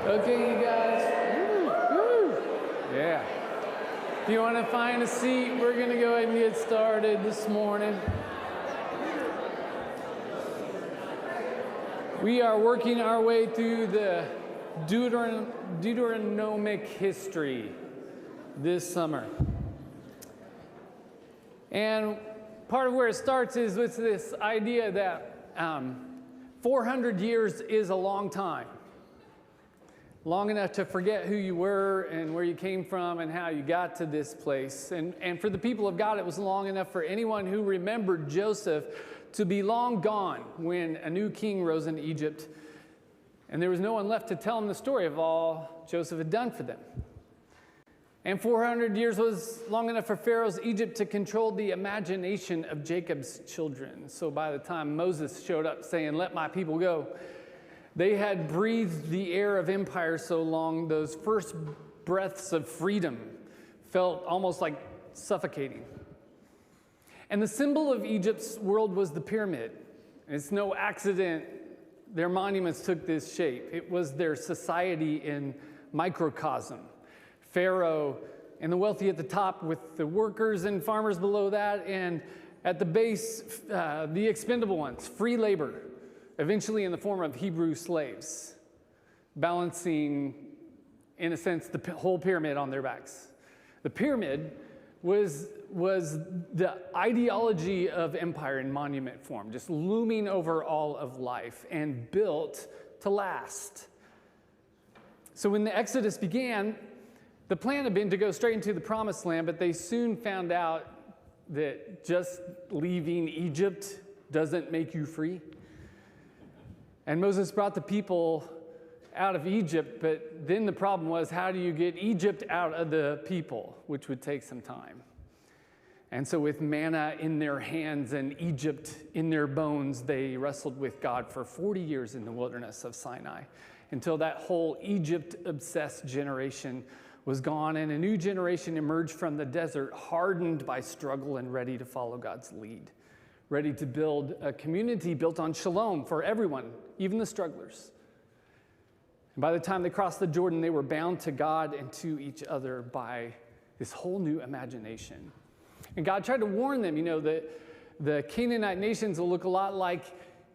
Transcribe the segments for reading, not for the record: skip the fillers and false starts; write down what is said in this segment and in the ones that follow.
Okay, you guys. Woo, woo. Yeah. If you want to find a seat, we're going to go ahead and get started this morning. We are working our way through the Deuteronomic history this summer. And part of where it starts is with this idea that 400 years is a long time. Long enough to forget who you were and where you came from and how you got to this place. And for the people of God, it was long enough for anyone who remembered Joseph to be long gone when a new king rose in Egypt. And there was no one left to tell them the story of all Joseph had done for them. And 400 years was long enough for Pharaoh's Egypt to control the imagination of Jacob's children. So by the time Moses showed up saying, "Let my people go," they had breathed the air of empire so long, those first breaths of freedom felt almost like suffocating. And the symbol of Egypt's world was the pyramid. It's no accident their monuments took this shape. It was their society in microcosm. Pharaoh and the wealthy at the top with the workers and farmers below that, and at the base, the expendable ones, free labor, eventually in the form of Hebrew slaves, balancing, in a sense, the whole pyramid on their backs. The pyramid was the ideology of empire in monument form, just looming over all of life and built to last. So when the Exodus began, the plan had been to go straight into the promised land, but they soon found out that just leaving Egypt doesn't make you free. And Moses brought the people out of Egypt, but then the problem was, how do you get Egypt out of the people, which would take some time. And so with manna in their hands and Egypt in their bones, they wrestled with God for 40 years in the wilderness of Sinai, until that whole Egypt-obsessed generation was gone, and a new generation emerged from the desert, hardened by struggle and ready to follow God's lead, ready to build a community built on shalom for everyone, even the strugglers. And by the time they crossed the Jordan, they were bound to God and to each other by this whole new imagination. And God tried to warn them, that the Canaanite nations will look a lot like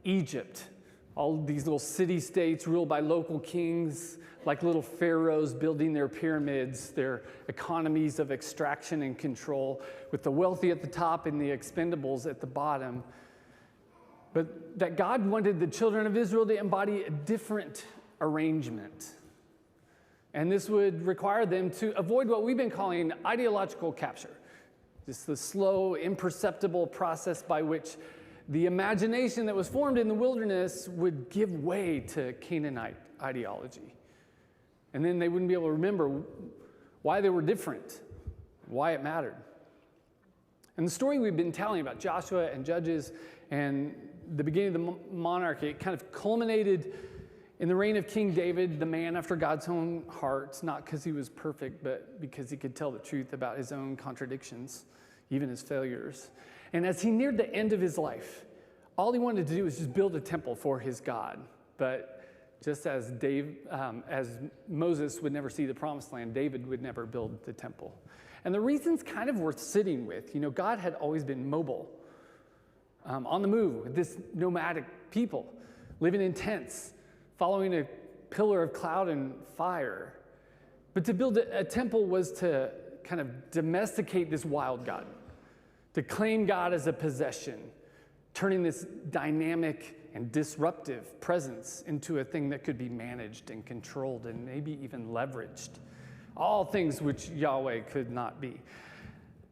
Egypt. All these little city-states ruled by local kings, like little pharaohs building their pyramids, their economies of extraction and control, with the wealthy at the top and the expendables at the bottom. But that God wanted the children of Israel to embody a different arrangement. And this would require them to avoid what we've been calling ideological capture. Just the slow, imperceptible process by which the imagination that was formed in the wilderness would give way to Canaanite ideology. And then they wouldn't be able to remember why they were different, why it mattered. And the story we've been telling about Joshua and Judges and the beginning of the monarchy, it kind of culminated in the reign of King David, the man after God's own heart, not because he was perfect, but because he could tell the truth about his own contradictions, even his failures. And as he neared the end of his life, all he wanted to do was just build a temple for his God. But just as Moses would never see the promised land, David would never build the temple. And the reason's kind of worth sitting with. God had always been mobile, on the move, with this nomadic people, living in tents, following a pillar of cloud and fire. But to build a temple was to kind of domesticate this wild God, to claim God as a possession, turning this dynamic and disruptive presence into a thing that could be managed and controlled and maybe even leveraged. All things which Yahweh could not be.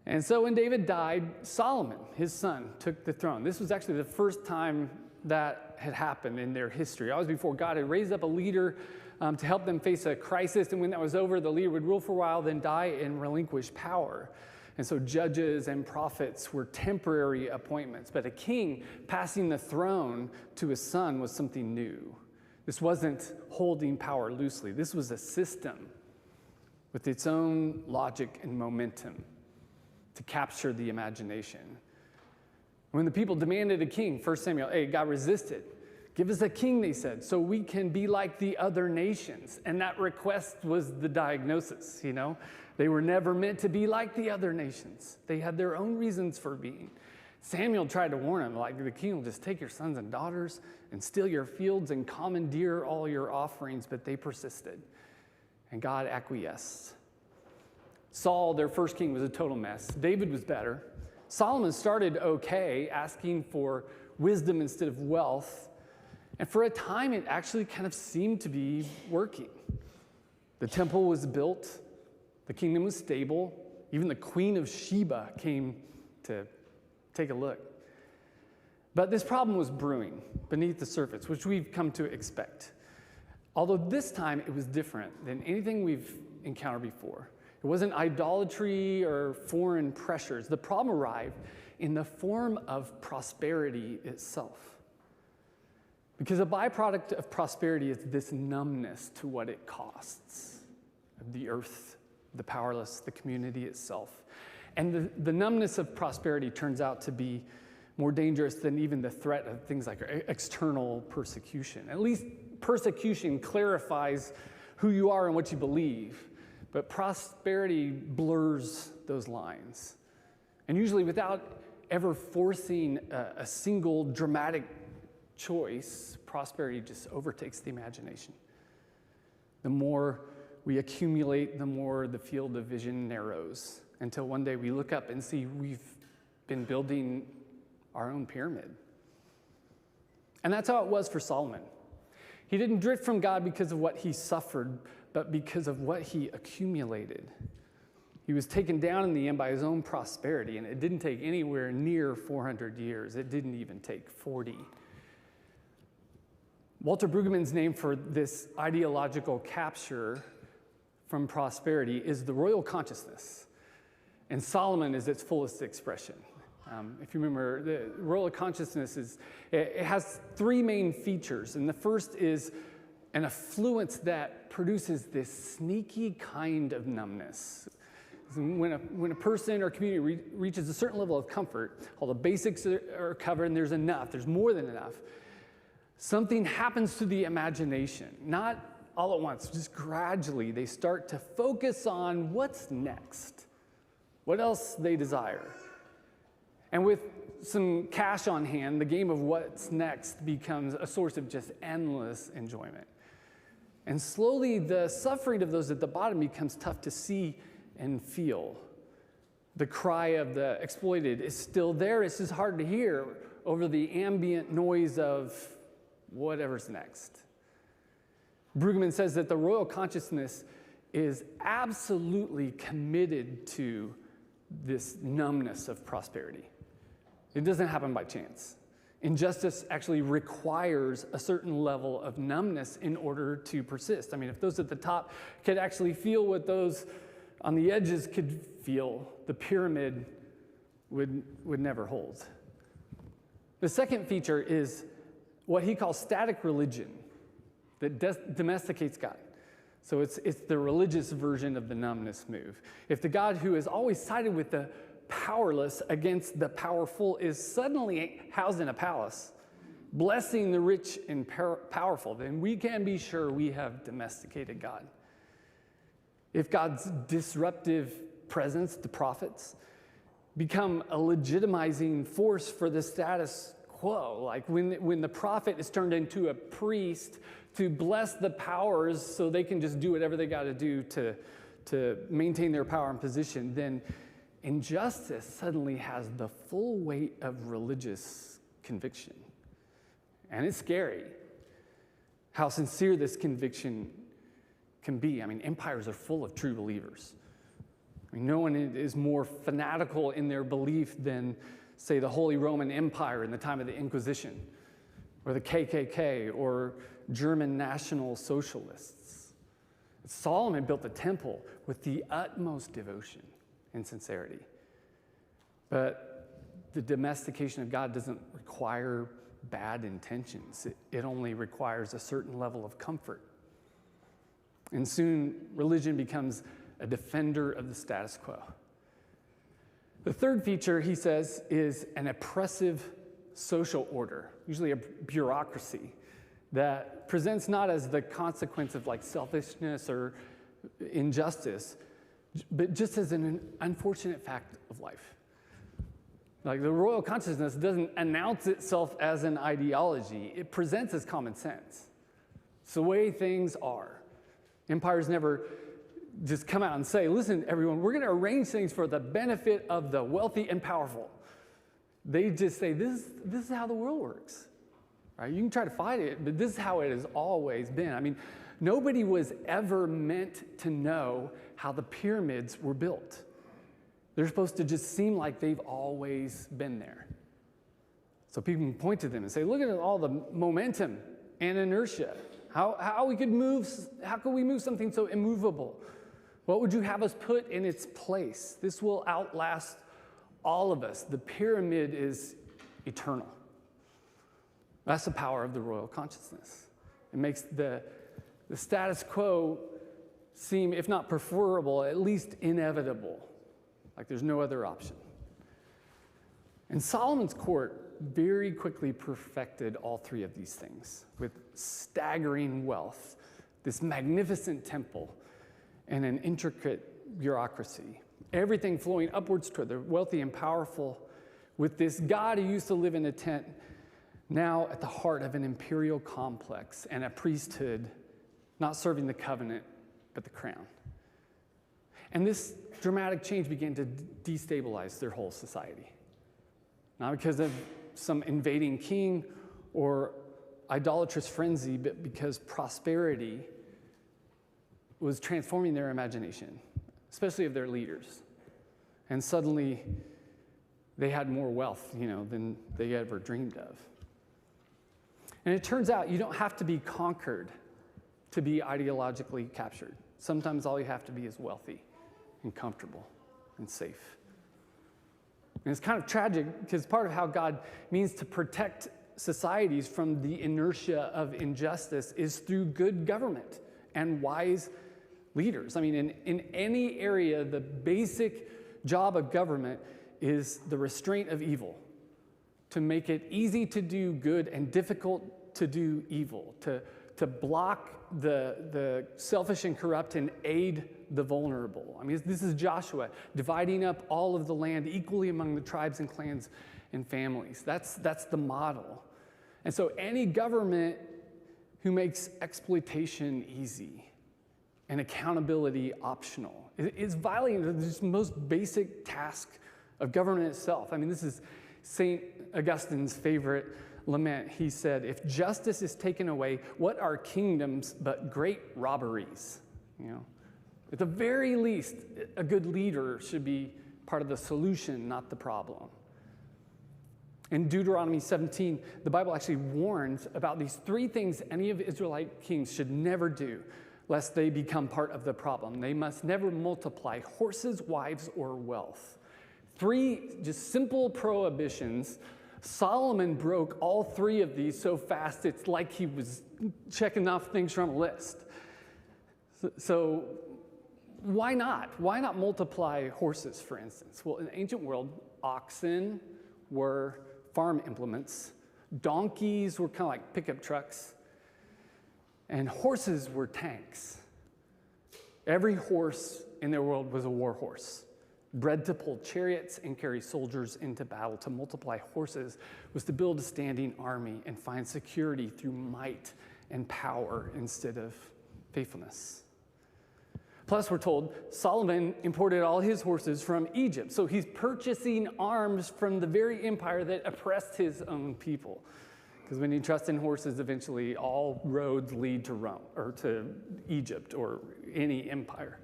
And so when David died, Solomon, his son, took the throne. This was actually the first time that had happened in their history. Always before, God had raised up a leader to help them face a crisis, and when that was over, the leader would rule for a while, then die and relinquish power. And so judges and prophets were temporary appointments, but a king passing the throne to his son was something new. This wasn't holding power loosely. This was a system with its own logic and momentum to capture the imagination. When the people demanded a king, 1 Samuel 8, God resisted. Give us a king, they said, so we can be like the other nations. And that request was the diagnosis, you know? They were never meant to be like the other nations. They had their own reasons for being. Samuel tried to warn him, like, the king will just take your sons and daughters and steal your fields and commandeer all your offerings, but they persisted. And God acquiesced. Saul, their first king, was a total mess. David was better. Solomon started okay, asking for wisdom instead of wealth. And for a time, it actually kind of seemed to be working. The temple was built. The kingdom was stable. Even the Queen of Sheba came to take a look. But this problem was brewing beneath the surface, which we've come to expect. Although this time it was different than anything we've encountered before. It wasn't idolatry or foreign pressures. The problem arrived in the form of prosperity itself. Because a byproduct of prosperity is this numbness to what it costs. The earth, the powerless, the community itself. And the numbness of prosperity turns out to be more dangerous than even the threat of things like external persecution. At least persecution clarifies who you are and what you believe, but prosperity blurs those lines. And usually without ever forcing a single dramatic choice, prosperity just overtakes the imagination. The more we accumulate, the more the field of vision narrows, until one day we look up and see we've been building our own pyramid. And that's how it was for Solomon. He didn't drift from God because of what he suffered, but because of what he accumulated. He was taken down in the end by his own prosperity, and it didn't take anywhere near 400 years. It didn't even take 40. Walter Brueggemann's name for this ideological capture from prosperity is the royal consciousness, and Solomon is its fullest expression. If you remember, the royal consciousness it has three main features, and the first is an affluence that produces this sneaky kind of numbness. When a person or community reaches a certain level of comfort, all the basics are covered and there's enough, there's more than enough, something happens to the imagination, not all at once, just gradually. They start to focus on what's next, what else they desire. And with some cash on hand, the game of what's next becomes a source of just endless enjoyment. And slowly, the suffering of those at the bottom becomes tough to see and feel. The cry of the exploited is still there. It's just hard to hear over the ambient noise of whatever's next. Brueggemann says that the royal consciousness is absolutely committed to this numbness of prosperity. It doesn't happen by chance. Injustice actually requires a certain level of numbness in order to persist. I mean, if those at the top could actually feel what those on the edges could feel, the pyramid would never hold. The second feature is what he calls static religion that domesticates God. So it's the religious version of the numbness move. If the God who has always sided with the powerless against the powerful is suddenly housed in a palace, blessing the rich and powerful, then we can be sure we have domesticated God. If God's disruptive presence, the prophets, become a legitimizing force for the status quo, like when the prophet is turned into a priest to bless the powers so they can just do whatever they got to do to maintain their power and position, then injustice suddenly has the full weight of religious conviction. And it's scary how sincere this conviction can be. I mean, empires are full of true believers. I mean, no one is more fanatical in their belief than, say, the Holy Roman Empire in the time of the Inquisition, or the KKK, or German National Socialists. Solomon built the temple with the utmost devotion and sincerity. But the domestication of God doesn't require bad intentions. It only requires a certain level of comfort. And soon, religion becomes a defender of the status quo. The third feature, he says, is an oppressive social order, usually a bureaucracy. that presents not as the consequence of like selfishness or injustice, but just as an unfortunate fact of life. Like the royal consciousness doesn't announce itself as an ideology. It presents as common sense. It's the way things are. Empires never just come out and say, listen, everyone, we're going to arrange things for the benefit of the wealthy and powerful. They just say, this is how the world works. Right? You can try to fight it, but this is how it has always been. I mean, nobody was ever meant to know how the pyramids were built. They're supposed to just seem like they've always been there. So people can point to them and say, look at all the momentum and inertia. How could we move something so immovable? What would you have us put in its place? This will outlast all of us. The pyramid is eternal. That's the power of the royal consciousness. It makes the status quo seem, if not preferable, at least inevitable. Like there's no other option. And Solomon's court very quickly perfected all three of these things with staggering wealth, this magnificent temple, and an intricate bureaucracy. Everything flowing upwards toward the wealthy and powerful, with this God who used to live in a tent, now at the heart of an imperial complex and a priesthood not serving the covenant, but the crown. And this dramatic change began to destabilize their whole society. Not because of some invading king or idolatrous frenzy, but because prosperity was transforming their imagination, especially of their leaders. And suddenly, they had more wealth, than they ever dreamed of. And it turns out you don't have to be conquered to be ideologically captured. Sometimes all you have to be is wealthy and comfortable and safe. And it's kind of tragic because part of how God means to protect societies from the inertia of injustice is through good government and wise leaders. I mean, in any area, the basic job of government is the restraint of evil, to make it easy to do good and difficult to do evil, to block the selfish and corrupt and aid the vulnerable. I mean, this is Joshua dividing up all of the land equally among the tribes and clans and families. That's the model. And so any government who makes exploitation easy and accountability optional is violating the most basic task of government itself. I mean, this is St. Augustine's favorite lament. He said, if justice is taken away, what are kingdoms but great robberies? At the very least, a good leader should be part of the solution, not the problem. In Deuteronomy 17, the Bible actually warns about these three things any of Israelite kings should never do, lest they become part of the problem. They must never multiply horses, wives, or wealth. Three just simple prohibitions. Solomon broke all three of these so fast, it's like he was checking off things from a list. So why not? Why not multiply horses, for instance? Well, in the ancient world, oxen were farm implements. Donkeys were kind of like pickup trucks. And horses were tanks. Every horse in their world was a war horse. Bred to pull chariots and carry soldiers into battle. To multiply horses was to build a standing army and find security through might and power instead of faithfulness. Plus, we're told Solomon imported all his horses from Egypt. So he's purchasing arms from the very empire that oppressed his own people. Because when you trust in horses, eventually all roads lead to Rome or to Egypt or any empire.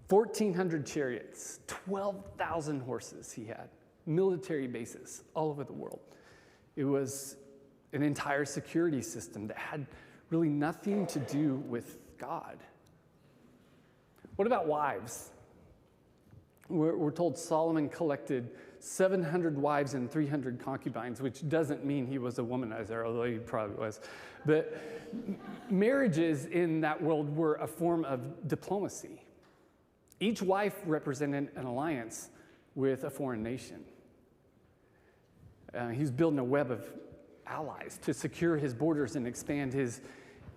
1,400 chariots, 12,000 horses he had, military bases all over the world. It was an entire security system that had really nothing to do with God. What about wives? We're told Solomon collected 700 wives and 300 concubines, which doesn't mean he was a womanizer, although he probably was. But marriages in that world were a form of diplomacy. Each wife represented an alliance with a foreign nation. He was building a web of allies to secure his borders and expand his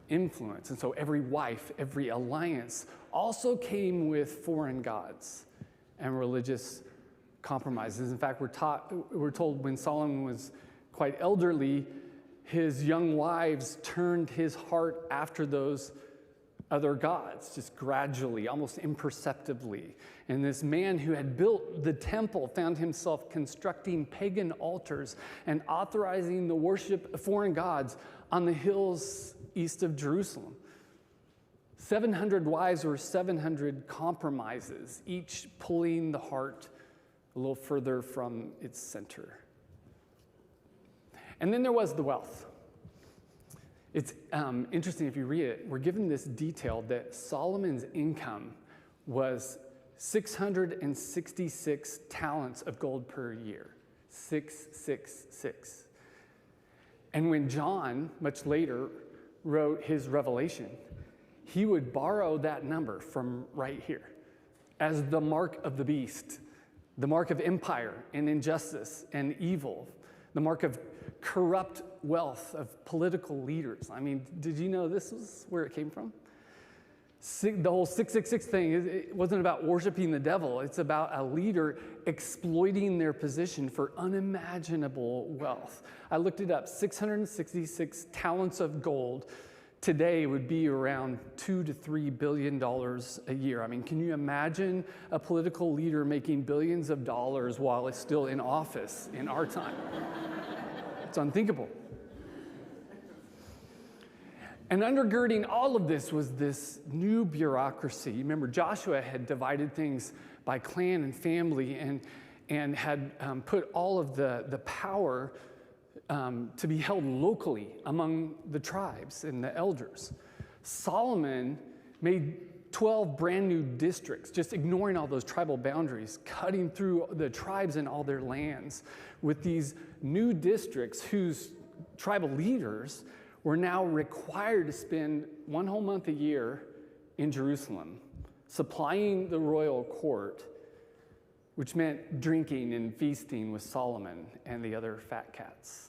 influence. And so every wife, every alliance also came with foreign gods and religious compromises. In fact, we're told when Solomon was quite elderly, his young wives turned his heart after those other gods, just gradually, almost imperceptibly. And this man who had built the temple found himself constructing pagan altars and authorizing the worship of foreign gods on the hills east of Jerusalem. 700 wives were 700 compromises, each pulling the heart a little further from its center. And then there was the wealth. It's interesting if you read it, we're given this detail that Solomon's income was 666 talents of gold per year. 666. And when John, much later, wrote his Revelation, he would borrow that number from right here as the mark of the beast, the mark of empire and injustice and evil, the mark of corrupt wealth of political leaders. I mean, did you know this was where it came from? The whole 666 thing, it wasn't about worshiping the devil. It's about a leader exploiting their position for unimaginable wealth. I looked it up, 666 talents of gold today would be around $2 to $3 billion a year. I mean, can you imagine a political leader making billions of dollars while it's still in office in our time? It's unthinkable. And undergirding all of this was this new bureaucracy. You remember Joshua had divided things by clan and family and had put all of the power to be held locally among the tribes and the elders. Solomon made 12 brand new districts, just ignoring all those tribal boundaries, cutting through the tribes and all their lands with these new districts whose tribal leaders were now required to spend one whole month a year in Jerusalem, supplying the royal court, which meant drinking and feasting with Solomon and the other fat cats.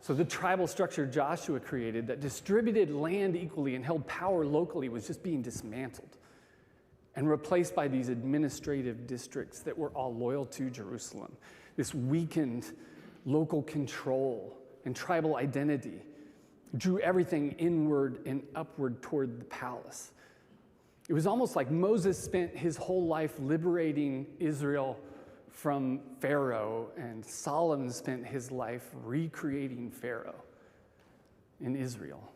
So the tribal structure Joshua created that distributed land equally and held power locally was just being dismantled and replaced by these administrative districts that were all loyal to Jerusalem. This weakened local control and tribal identity drew everything inward and upward toward the palace. It was almost like Moses spent his whole life liberating Israel from Pharaoh, and Solomon spent his life recreating Pharaoh in Israel.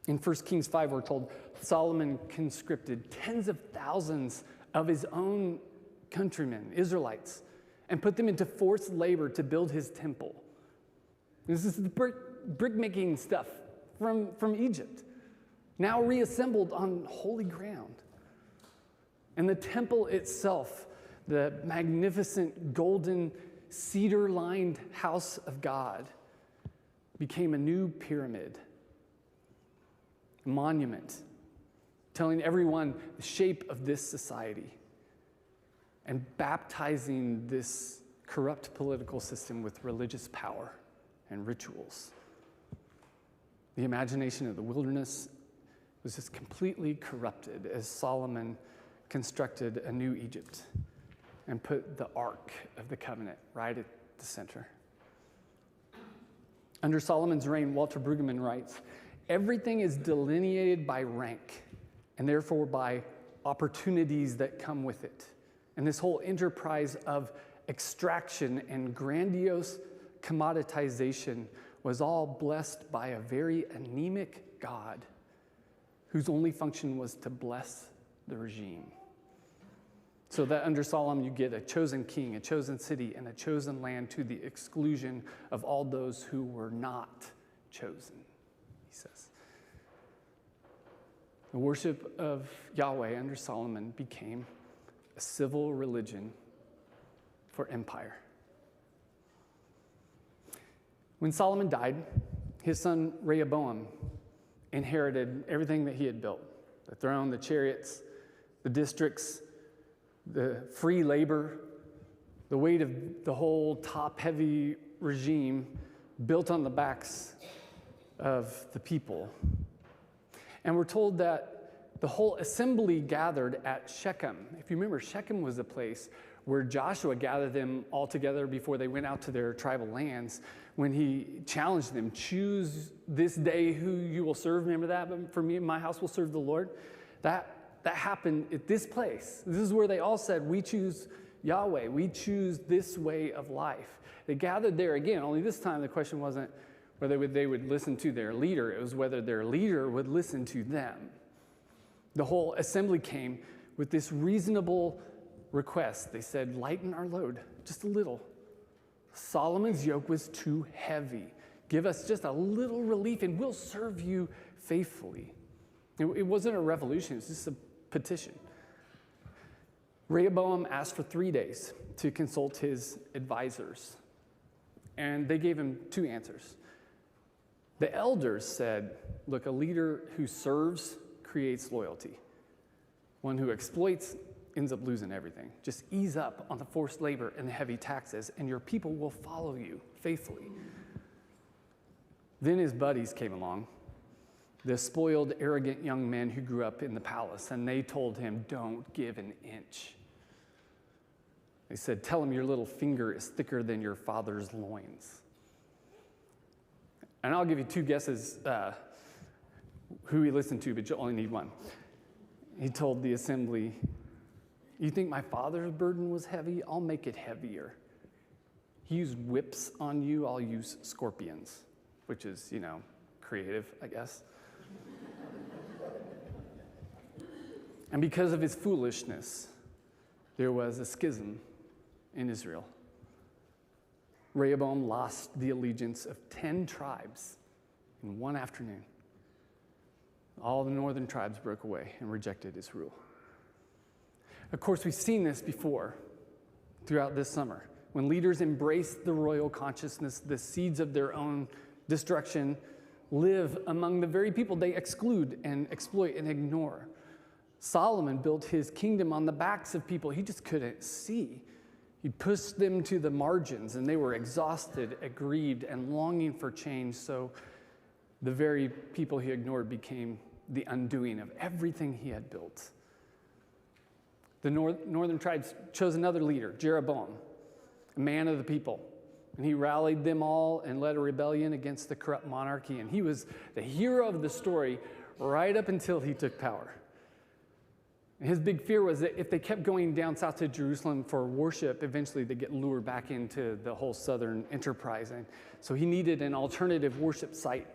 In 1 Kings 5, we're told Solomon conscripted tens of thousands of his own countrymen, Israelites, and put them into forced labor to build his temple. This is the brick-making stuff from Egypt, now reassembled on holy ground. And the temple itself, the magnificent golden cedar-lined house of God, became a new pyramid, a monument, telling everyone the shape of this society and baptizing this corrupt political system with religious power and rituals. The imagination of the wilderness was just completely corrupted as Solomon constructed a new Egypt and put the Ark of the Covenant right at the center. Under Solomon's reign, Walter Brueggemann writes, everything is delineated by rank and therefore by opportunities that come with it. And this whole enterprise of extraction and grandiose commoditization was all blessed by a very anemic God whose only function was to bless the regime. So that under Solomon you get a chosen king, a chosen city, and a chosen land to the exclusion of all those who were not chosen, he says. The worship of Yahweh under Solomon became a civil religion for empire. When Solomon died, his son Rehoboam inherited everything that he had built: the throne, the chariots, the districts, the free labor, the weight of the whole top-heavy regime built on the backs of the people. And we're told that the whole assembly gathered at Shechem. If you remember, Shechem was a place where Joshua gathered them all together before they went out to their tribal lands when he challenged them, choose this day who you will serve. Remember that? But for me and my house will serve the Lord. That happened at this place. This is where they all said, we choose Yahweh. We choose this way of life. They gathered there again, only this time the question wasn't whether they would listen to their leader. It was whether their leader would listen to them. The whole assembly came with this reasonable request. They said, lighten our load just a little. Solomon's yoke was too heavy. Give us just a little relief and we'll serve you faithfully. It wasn't a revolution, it was just a petition. Rehoboam asked for 3 days to consult his advisors, and they gave him 2 answers. The elders said, look, a leader who serves creates loyalty. One who exploits ends up losing everything. Just ease up on the forced labor and the heavy taxes, and your people will follow you faithfully. Then his buddies came along, the spoiled, arrogant young men who grew up in the palace, and they told him, don't give an inch. They said, tell him your little finger is thicker than your father's loins. And I'll give you 2 guesses who he listened to, but you only need one. He told the assembly, you think my father's burden was heavy? I'll make it heavier. He used whips on you, I'll use scorpions, which is, creative, I guess. And because of his foolishness, there was a schism in Israel. Rehoboam lost the allegiance of 10 tribes in one afternoon. All the northern tribes broke away and rejected his rule. Of course, we've seen this before throughout this summer. When leaders embrace the royal consciousness, the seeds of their own destruction live among the very people they exclude and exploit and ignore. Solomon built his kingdom on the backs of people he just couldn't see. He pushed them to the margins, and they were exhausted, aggrieved, and longing for change. So the very people he ignored became the undoing of everything he had built. The northern tribes chose another leader, Jeroboam, a man of the people. And he rallied them all and led a rebellion against the corrupt monarchy. And he was the hero of the story right up until he took power. His big fear was that if they kept going down south to Jerusalem for worship, eventually they'd get lured back into the whole southern enterprise. And so he needed an alternative worship site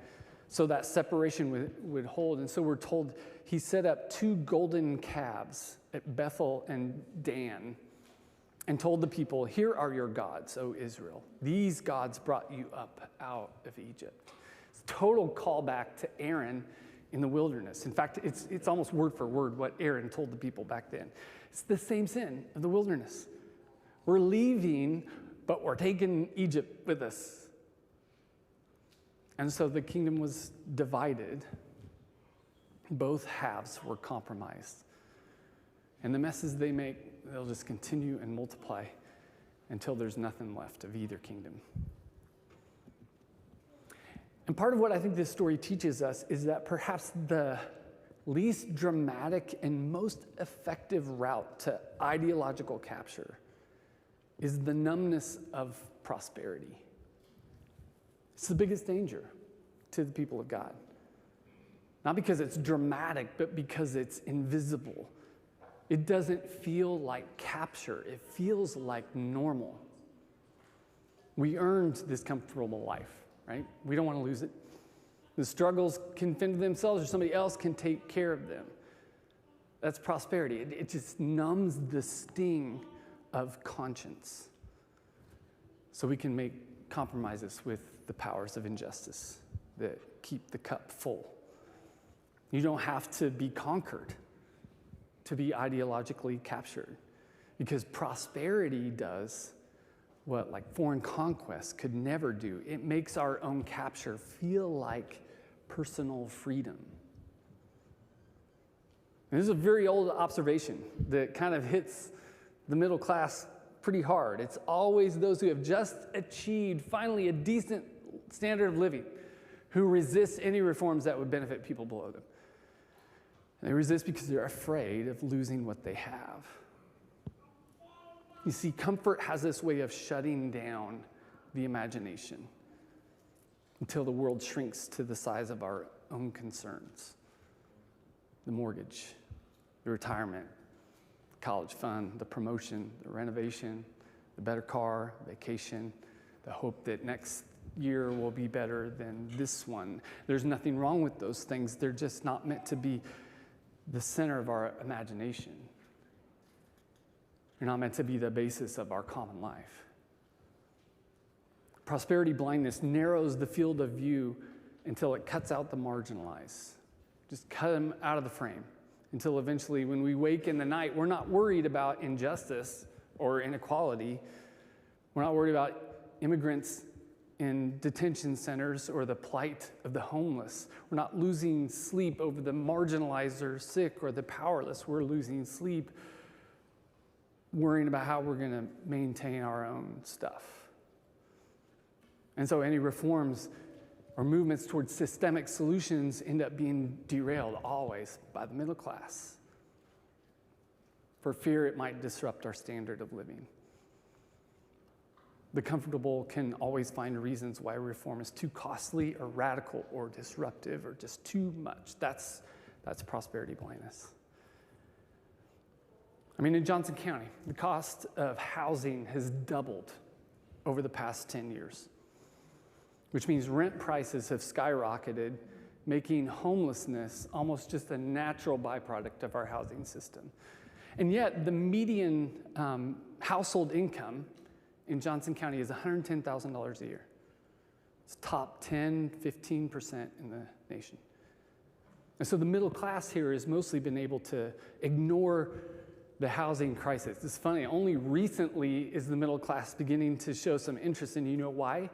so that separation would hold. And so we're told he set up 2 golden calves at Bethel and Dan and told the people, here are your gods, O Israel. These gods brought you up out of Egypt. It's a total callback to Aaron in the wilderness. In fact, it's almost word for word what Aaron told the people back then. It's the same sin of the wilderness. We're leaving, but we're taking Egypt with us. And so the kingdom was divided. Both halves were compromised. And the messes they make, they'll just continue and multiply until there's nothing left of either kingdom. And part of what I think this story teaches us is that perhaps the least dramatic and most effective route to ideological capture is the numbness of prosperity. It's the biggest danger to the people of God. Not because it's dramatic, but because it's invisible. It doesn't feel like capture. It feels like normal. We earned this comfortable life. Right? We don't want to lose it. The struggles can fend for themselves or somebody else can take care of them. That's prosperity. It just numbs the sting of conscience. So we can make compromises with the powers of injustice that keep the cup full. You don't have to be conquered to be ideologically captured, because prosperity does what foreign conquest could never do. It makes our own capture feel like personal freedom. And this is a very old observation that kind of hits the middle class pretty hard. It's always those who have just achieved finally a decent standard of living, who resist any reforms that would benefit people below them. And they resist because they're afraid of losing what they have. You see, comfort has this way of shutting down the imagination until the world shrinks to the size of our own concerns. The mortgage, the retirement, college fund, the promotion, the renovation, the better car, vacation, the hope that next year will be better than this one. There's nothing wrong with those things. They're just not meant to be the center of our imagination. They're not meant to be the basis of our common life. Prosperity blindness narrows the field of view until it cuts out the marginalized. Just cut them out of the frame until eventually when we wake in the night, we're not worried about injustice or inequality. We're not worried about immigrants in detention centers or the plight of the homeless. We're not losing sleep over the marginalized or sick or the powerless. We're losing sleep worrying about how we're going to maintain our own stuff. And so any reforms or movements towards systemic solutions end up being derailed always by the middle class for fear it might disrupt our standard of living. The comfortable can always find reasons why reform is too costly or radical or disruptive or just too much. That's prosperity blindness. I mean, in Johnson County, the cost of housing has doubled over the past 10 years, which means rent prices have skyrocketed, making homelessness almost just a natural byproduct of our housing system. And yet, the median household income in Johnson County is $110,000 a year. It's top 10, 15% in the nation. And so the middle class here has mostly been able to ignore the housing crisis. It's funny, only recently is the middle class beginning to show some interest, and you know why?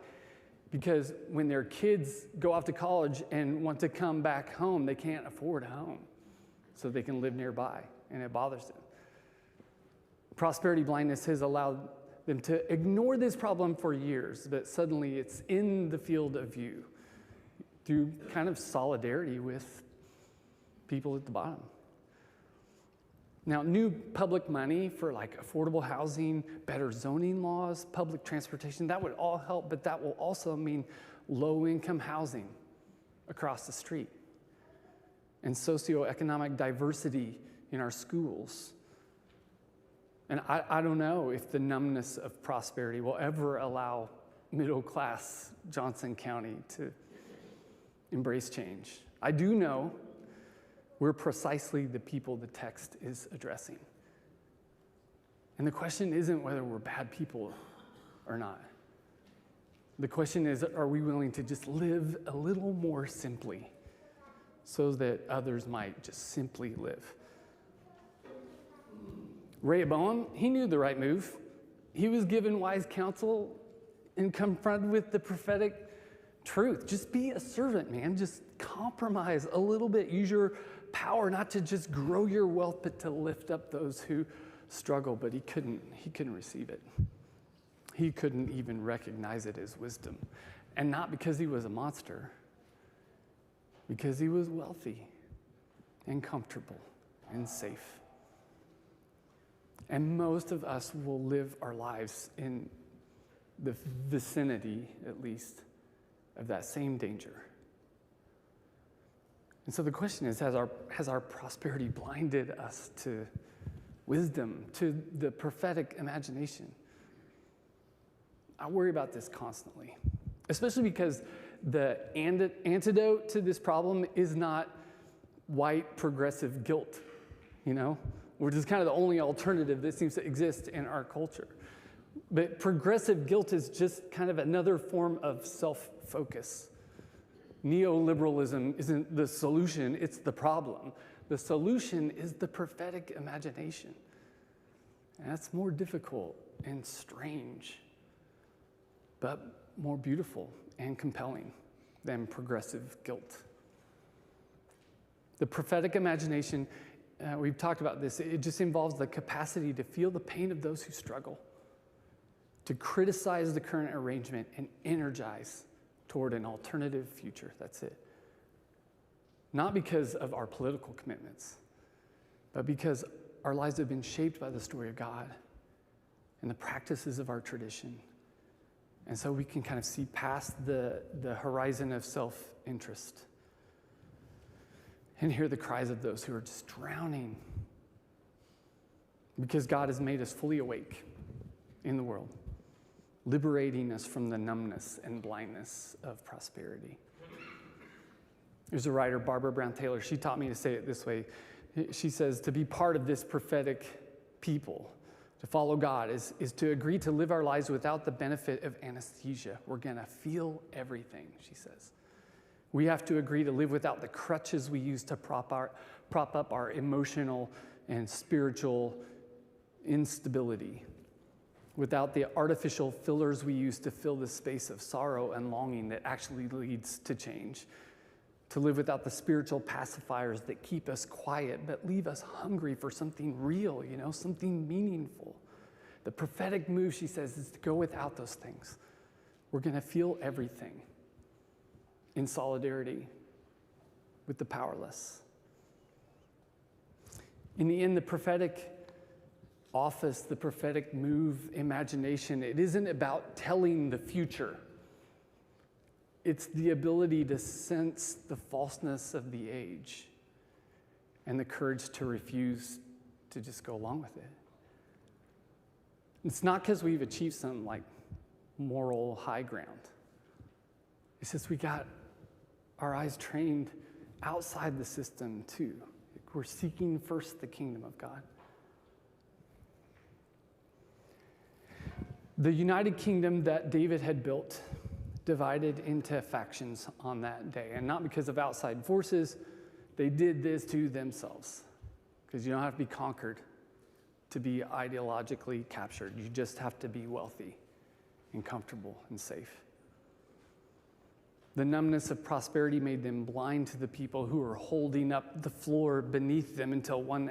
Because when their kids go off to college and want to come back home, they can't afford a home, so they can live nearby, and it bothers them. Prosperity blindness has allowed them to ignore this problem for years, but suddenly it's in the field of view through kind of solidarity with people at the bottom. Now, new public money for like affordable housing, better zoning laws, public transportation, that would all help, but that will also mean low-income housing across the street and socioeconomic diversity in our schools. And I don't know if the numbness of prosperity will ever allow middle-class Johnson County to embrace change. I do know we're precisely the people the text is addressing. And the question isn't whether we're bad people or not. The question is, are we willing to just live a little more simply so that others might just simply live? Rehoboam, he knew the right move. He was given wise counsel and confronted with the prophetic truth. Just be a servant, man. Just compromise a little bit. Use your power not to just grow your wealth, but to lift up those who struggle. But he couldn't receive it. He couldn't even recognize it as wisdom. And not because he was a monster, because he was wealthy and comfortable and safe. And most of us will live our lives in the vicinity, at least, of that same danger. And so the question is, has our prosperity blinded us to wisdom, to the prophetic imagination? I worry about this constantly, especially because the antidote to this problem is not white progressive guilt, which is kind of the only alternative that seems to exist in our culture. But progressive guilt is just kind of another form of self-focus. Neoliberalism isn't the solution, it's the problem. The solution is the prophetic imagination. And that's more difficult and strange, but more beautiful and compelling than progressive guilt. The prophetic imagination, we've talked about this, it just involves the capacity to feel the pain of those who struggle, to criticize the current arrangement and energize toward an alternative future. That's it. Not because of our political commitments, but because our lives have been shaped by the story of God and the practices of our tradition. And so we can kind of see past the horizon of self-interest and hear the cries of those who are just drowning because God has made us fully awake in the world, liberating us from the numbness and blindness of prosperity. There's a writer, Barbara Brown Taylor. She taught me to say it this way. She says, to be part of this prophetic people, to follow God, is to agree to live our lives without the benefit of anesthesia. We're going to feel everything, she says. We have to agree to live without the crutches we use to prop up our emotional and spiritual instability, without the artificial fillers we use to fill the space of sorrow and longing that actually leads to change, to live without the spiritual pacifiers that keep us quiet but leave us hungry for something real, something meaningful. The prophetic move, she says, is to go without those things. We're going to feel everything in solidarity with the powerless. In the end, the prophetic office, the prophetic move, imagination, it isn't about telling the future. It's the ability to sense the falseness of the age and the courage to refuse to just go along with it. It's not because we've achieved some moral high ground. It's just we got our eyes trained outside the system too. We're seeking first the kingdom of God. The United Kingdom that David had built divided into factions on that day. And not because of outside forces, they did this to themselves. Because you don't have to be conquered to be ideologically captured. You just have to be wealthy and comfortable and safe. The numbness of prosperity made them blind to the people who were holding up the floor beneath them until one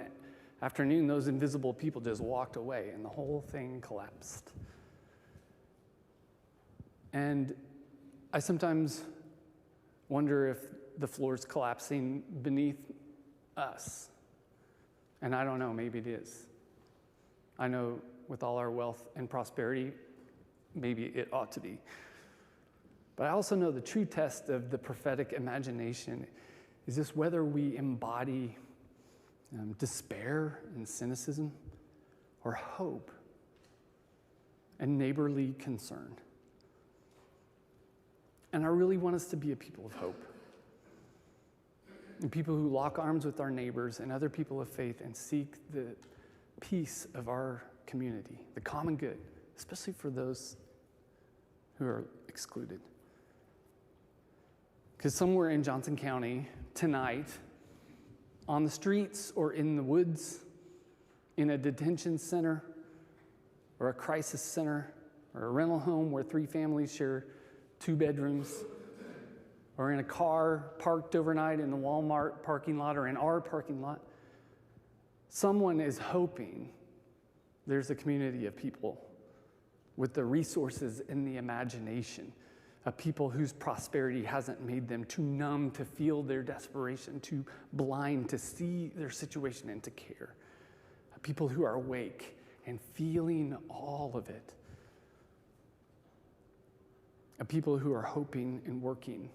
afternoon, those invisible people just walked away and the whole thing collapsed. And I sometimes wonder if the floor's collapsing beneath us. And I don't know, maybe it is. I know with all our wealth and prosperity, maybe it ought to be. But I also know the true test of the prophetic imagination is just whether we embody despair and cynicism or hope and neighborly concern. And I really want us to be a people of hope. And people who lock arms with our neighbors and other people of faith and seek the peace of our community, the common good, especially for those who are excluded. Because somewhere in Johnson County tonight, on the streets or in the woods, in a detention center or a crisis center or a rental home where 3 families share 2 bedrooms, or in a car parked overnight in the Walmart parking lot or in our parking lot, someone is hoping there's a community of people with the resources and the imagination of people whose prosperity hasn't made them too numb to feel their desperation, too blind to see their situation and to care. People who are awake and feeling all of it. A people who are hoping and working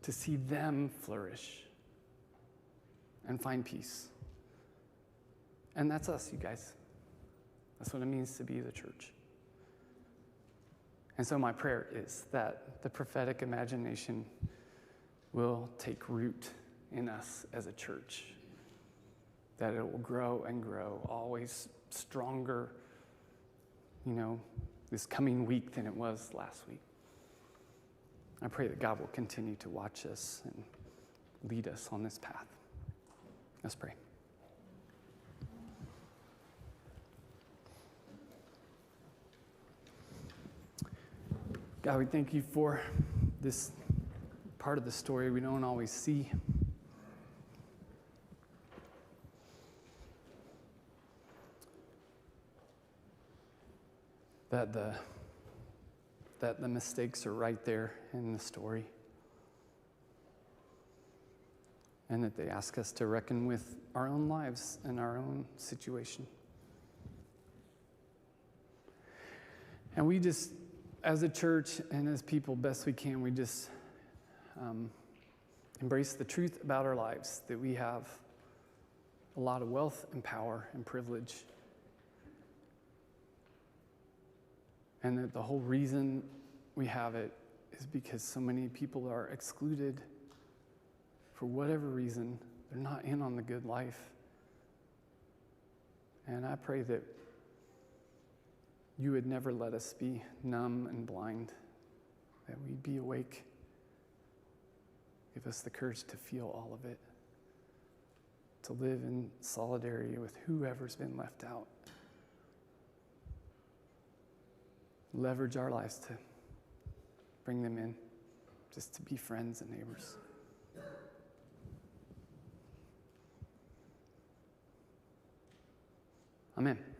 to see them flourish and find peace. And that's us, you guys. That's what it means to be the church. And so my prayer is that the prophetic imagination will take root in us as a church, that it will grow and grow, always stronger, this coming week than it was last week. I pray that God will continue to watch us and lead us on this path. Let's pray. God, we thank you for this part of the story we don't always see. That the that the mistakes are right there in the story. And that they ask us to reckon with our own lives and our own situation. And we just, as a church and as people, best we can, we just embrace the truth about our lives, that we have a lot of wealth and power and privilege. And that the whole reason we have it is because so many people are excluded for whatever reason. They're not in on the good life. And I pray that you would never let us be numb and blind, that we'd be awake. Give us the courage to feel all of it, to live in solidarity with whoever's been left out. Leverage our lives to bring them in, just to be friends and neighbors. Amen.